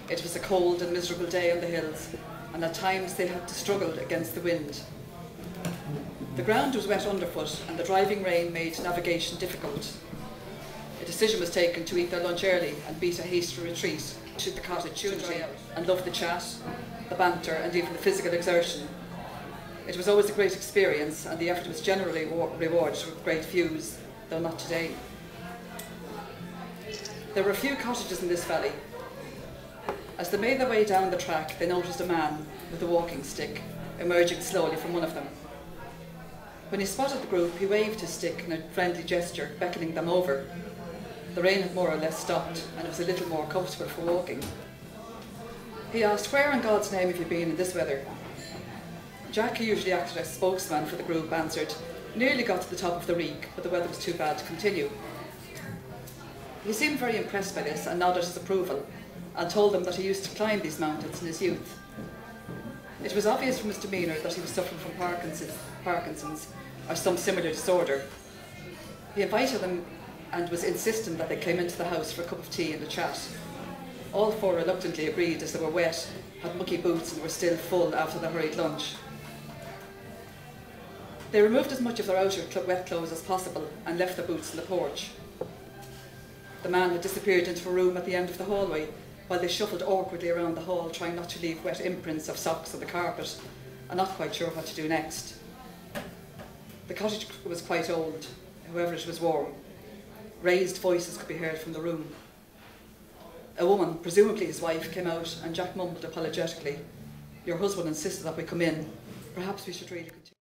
It was a cold and miserable day on the hills, and at times they had to struggle against the wind. The ground was wet underfoot, and the driving rain made navigation difficult. A decision was taken to eat their lunch early and beat a hasty retreat to the cottage to dry out and love the chat, the banter, and even the physical exertion. It was always a great experience, and the effort was generally rewarded with great views, though not today. There were a few cottages in this valley. As they made their way down the track, they noticed a man with a walking stick emerging slowly from one of them. When he spotted the group, he waved his stick in a friendly gesture, beckoning them over. The rain had more or less stopped, and it was a little more comfortable for walking. He asked, "Where in God's name have you been in this weather?" Jack, who usually acted as spokesman for the group, answered, "Nearly got to the top of the Reek, but the weather was too bad to continue." He seemed very impressed by this and nodded his approval, and told them that he used to climb these mountains in his youth. It was obvious from his demeanour that he was suffering from Parkinson's or some similar disorder. He invited them and was insistent that they came into the house for a cup of tea and a chat. All four reluctantly agreed, as they were wet, had mucky boots, and were still full after the hurried lunch. They removed as much of their outer wet clothes as possible and left their boots in the porch. The man had disappeared into a room at the end of the hallway, while they shuffled awkwardly around the hall, trying not to leave wet imprints of socks on the carpet, and not quite sure what to do next. The cottage was quite old, however it was warm. Raised voices could be heard from the room. A woman, presumably his wife, came out, and Jack mumbled apologetically, "Your husband insisted that we come in. Perhaps we should really continue."